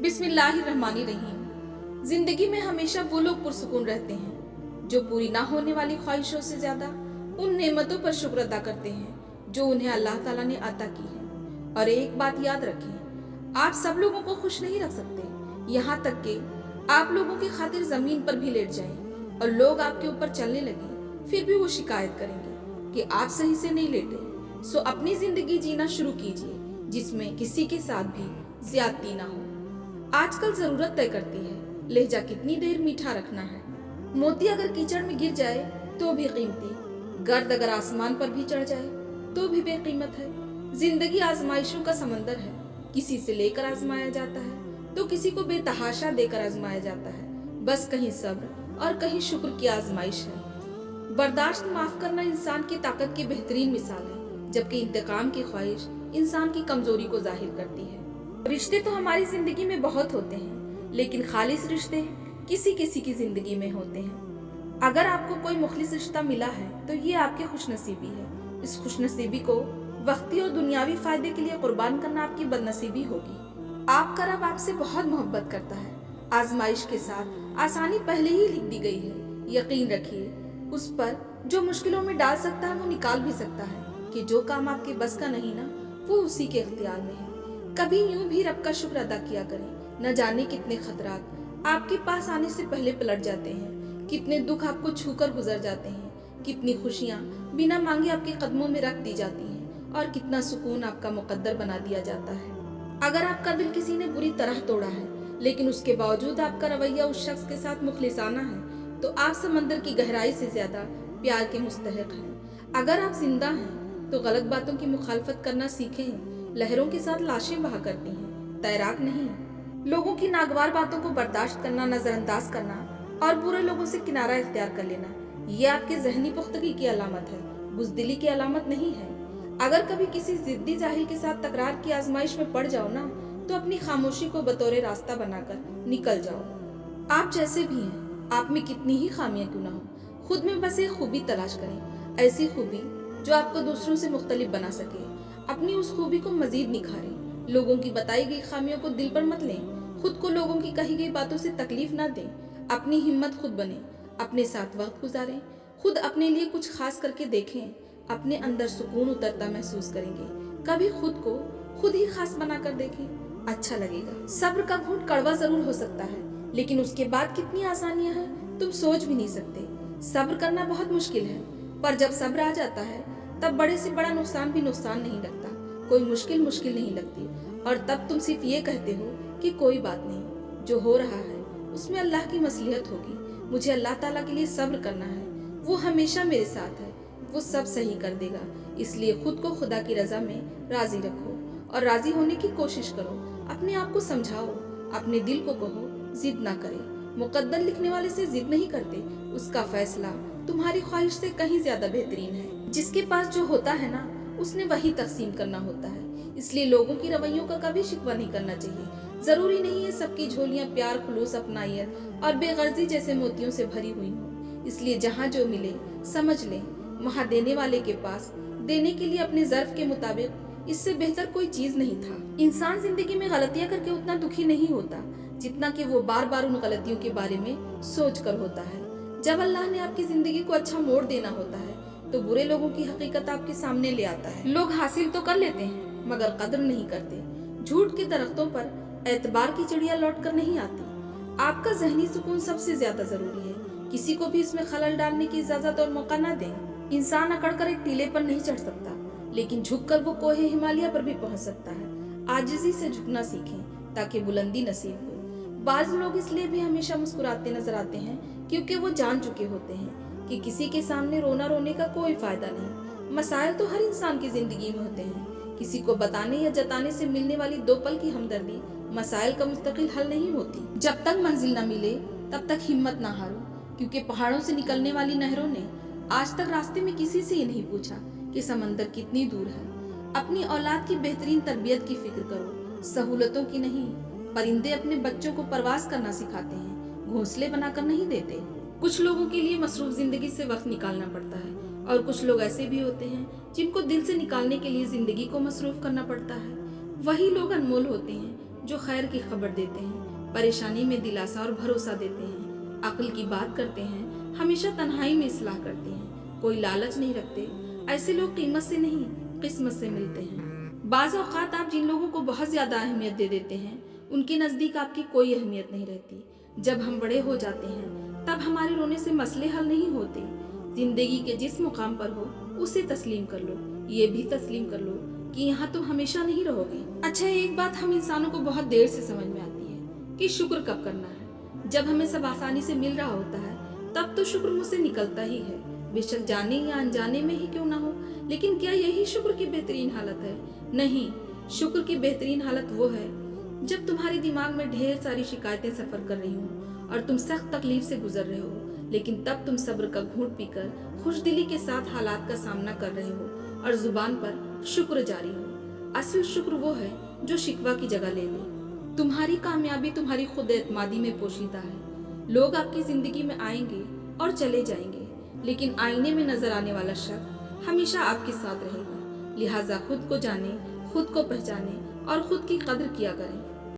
बिस्मिल्लाहिर्रहमानिर्रहीम। जिंदगी में हमेशा वो लोग पुरसुकून रहते हैं जो पूरी ना होने वाली ख्वाहिशों से ज्यादा उन नेमतों पर शुक्र अदा करते हैं जो उन्हें अल्लाह ताला ने अता की है। और एक बात याद रखें, आप सब लोगों को खुश नहीं रख सकते। यहाँ तक कि आप लोगों की खातिर जमीन पर भी लेट जाएं और लोग आपके ऊपर चलने लगे, फिर भी वो शिकायत करेंगे कि आप सही से नहीं लेटे। सो अपनी जिंदगी जीना शुरू कीजिए जिसमें किसी के साथ भी ज्यादती ना हो। आजकल जरूरत तय करती है लहजा कितनी देर मीठा रखना है। मोती अगर कीचड़ में गिर जाए तो भी कीमती, गर्द अगर आसमान पर भी चढ़ जाए तो भी बेकीमत है। जिंदगी आजमाइशों का समंदर है, किसी से लेकर आजमाया जाता है तो किसी को बेतहाशा देकर आजमाया जाता है। बस कहीं सब्र और कहीं शुक्र की आजमाइश है। बर्दाश्त माफ करना इंसान की ताकत की बेहतरीन मिसाल है, जबकि इंतकाम की ख्वाहिश इंसान की कमजोरी को जाहिर करती है। रिश्ते तो हमारी जिंदगी में बहुत होते हैं, लेकिन खालिस रिश्ते किसी किसी की जिंदगी में होते हैं। अगर आपको कोई मुखलिस रिश्ता मिला है तो ये आपकी खुशनसीबी है। इस खुशनसीबी को वक्ती और दुनियावी फायदे के लिए कुर्बान करना आपकी बदनसीबी होगी। आपका रब आपसे बहुत मोहब्बत करता है। आजमाइश के साथ आसानी पहले ही लिख दी गई है। यकीन रखिए, उस पर जो मुश्किलों में डाल सकता है वो निकाल भी सकता है कि जो काम आपके बस का नहीं ना, वो उसी के इख्तियार में है। कभी यूं भी रब का शुक्र अदा किया करें। न जाने कितने खतरात आपके पास आने से पहले पलट जाते हैं, कितने दुख आपको छूकर गुजर जाते हैं, कितनी खुशियां बिना मांगे आपके कदमों में रख दी जाती हैं और कितना सुकून आपका मुकद्दर बना दिया जाता है। अगर आपका दिल किसी ने बुरी तरह तोड़ा है, लेकिन उसके बावजूद आपका रवैया उस शख्स के साथ मुखलिसाना है, तो आप समंदर की गहराई से ज्यादा प्यार के मुस्तहिक हैं। अगर आप जिंदा हैं तो गलत बातों की मुखालफत करना सीखें। लहरों के साथ लाशें बहा करती हैं, तैराक नहीं। लोगों की नागवार बातों को बर्दाश्त करना, नजरअंदाज करना और बुरे लोगों से किनारा इख्तियार कर लेना, ये आपके जहनी पुख्तगी की अलामत है, बुज़दिली की अलामत नहीं है। अगर कभी किसी जिद्दी जाहिल के साथ तकरार की आजमाइश में पड़ जाओ ना, तो अपनी खामोशी को बतौर रास्ता बनाकर निकल जाओ। आप जैसे भी हैं, आप में कितनी ही खामियां क्यों ना हो, खुद में बस एक खूबी तलाश करें, ऐसी खूबी जो आपको दूसरों से मुख्तलिफ बना सके। अपनी उस खूबी को मजीद निखारें। लोगों की बताई गई खामियों को दिल पर मत लें। खुद को लोगों की कही गई बातों से तकलीफ ना दें। अपनी हिम्मत खुद बने, अपने साथ वक्त गुजारें, खुद अपने लिए कुछ खास करके देखें। अपने अंदर सुकून उतरता महसूस करेंगे। कभी खुद को खुद ही खास बनाकर देखें, अच्छा लगेगा। सब्र का घूंट कड़वा जरूर हो सकता है, लेकिन उसके बाद कितनी आसानियां हैं तुम सोच भी नहीं सकते। सब्र करना बहुत मुश्किल है, पर जब सब्र आ जाता है तब बड़े से बड़ा नुकसान भी नुकसान नहीं लगता, कोई मुश्किल मुश्किल नहीं लगती। और तब तुम सिर्फ ये कहते हो कि कोई बात नहीं, जो हो रहा है उसमें अल्लाह की मसलियत होगी। मुझे अल्लाह ताला के लिए सब्र करना है, वो हमेशा मेरे साथ है, वो सब सही कर देगा। इसलिए खुद को खुदा की रजा में राजी रखो और राजी होने की कोशिश करो। अपने आप को समझाओ, अपने दिल को कहो जिद ना करे। मुकद्दर लिखने वाले से जिद नहीं करते, उसका फैसला तुम्हारी ख्वाहिश से कहीं ज्यादा बेहतरीन है। जिसके पास जो होता है ना, उसने वही तकसीम करना होता है। इसलिए लोगों की रवैयों का कभी शिकवा नहीं करना चाहिए। जरूरी नहीं है सबकी झोलियां प्यार, खुलूस, अपनायत और बेगर्जी जैसे मोतियों से भरी हुई हो। इसलिए जहाँ जो मिले समझ लें, वहाँ देने वाले के पास देने के लिए अपने ज़र्फ के मुताबिक इससे बेहतर कोई चीज नहीं था। इंसान जिंदगी में गलतियां करके उतना दुखी नहीं होता जितना कि वो बार बार उन गलतियों के बारे में सोच कर होता है। जब अल्लाह ने आपकी जिंदगी को अच्छा मोड़ देना होता है तो बुरे लोगों की हकीकत आपके सामने ले आता है। लोग हासिल तो कर लेते हैं मगर कदर नहीं करते। झूठ के दरख्तों पर एतबार की चिड़िया लौट कर नहीं आती। आपका जहनी सुकून सबसे ज्यादा जरूरी है। किसी को भी इसमें खलल डालने की इजाजत और मौका न दें। इंसान अकड़कर एक टीले पर नहीं चढ़ सकता, लेकिन झुककर वो कोहे हिमालय पर भी पहुंच सकता है। आजिजी से झुकना सीखें ताकि बुलंदी नसीब हो। बाज लोग इसलिए भी हमेशा मुस्कुराते नजर आते हैं क्योंकि वो जान चुके होते हैं कि किसी के सामने रोना रोने का कोई फायदा नहीं। मसाइल तो हर इंसान की जिंदगी में होते हैं। किसी को बताने या जताने से मिलने वाली 2 पल की हमदर्दी मसाइल का मुस्तकिल हल नहीं होती। जब तक मंजिल न मिले तब तक हिम्मत ना हारो, क्योंकि पहाड़ों से निकलने वाली नहरों ने आज तक रास्ते में किसी से ये नहीं पूछा कि समंदर कितनी दूर है। अपनी औलाद की बेहतरीन तरबियत की फिक्र करो, सहूलतों की नहीं। परिंदे अपने बच्चों को परवास करना सिखाते हैं, घोंसले बनाकर नहीं देते। कुछ लोगों के लिए मसरूफ जिंदगी से वक्त निकालना पड़ता है और कुछ लोग ऐसे भी होते हैं जिनको दिल से निकालने के लिए जिंदगी को मसरूफ करना पड़ता है। वही लोग अनमोल होते हैं जो खैर की खबर देते हैं, परेशानी में दिलासा और भरोसा देते हैं, अक्ल की बात करते हैं, हमेशा तन्हाई में इस्लाह करते हैं, कोई लालच नहीं रखते। ऐसे लोग कीमत से नहीं किस्मत से मिलते हैं। बाज़ औक़ात आप जिन लोगों को बहुत ज़्यादा अहमियत दे देते हैं, उनके नज़दीक आपकी कोई अहमियत नहीं रहती। जब हम बड़े हो जाते हैं तब हमारे रोने से मसले हल नहीं होते। जिंदगी के जिस मुकाम पर हो उसे तस्लीम कर लो, ये भी तस्लीम कर लो कि यहाँ तुम हमेशा नहीं रहोगे। अच्छा, एक बात हम इंसानों को बहुत देर से समझ में आती है कि शुक्र कब करना है। जब हमें सब आसानी से मिल रहा होता है तब तो शुक्र मुझसे निकलता ही है, बेशक जाने या अनजाने में ही क्यों ना हो। लेकिन क्या यही शुक्र की बेहतरीन हालत है? नहीं, शुक्र की बेहतरीन हालत वो है जब तुम्हारे दिमाग में ढेर सारी शिकायतें सफर कर रही हों और तुम सख्त तकलीफ से गुजर रहे हो, लेकिन तब तुम सब्र का घूंट पीकर खुशदिली के साथ हालात का सामना कर रहे हो और जुबान पर शुक्र जारी हो। असल शुक्र वो है जो शिकवा की जगह ले ले। तुम्हारी कामयाबी तुम्हारी खुद एतमादी में पोशीदा है। लोग आपकी जिंदगी में आएंगे और चले जाएंगे, लेकिन आईने में नजर आने वाला शख्स हमेशा आपके साथ रहेगा। लिहाजा खुद को जाने, खुद को पहचाने और खुद की कद्र किया करें।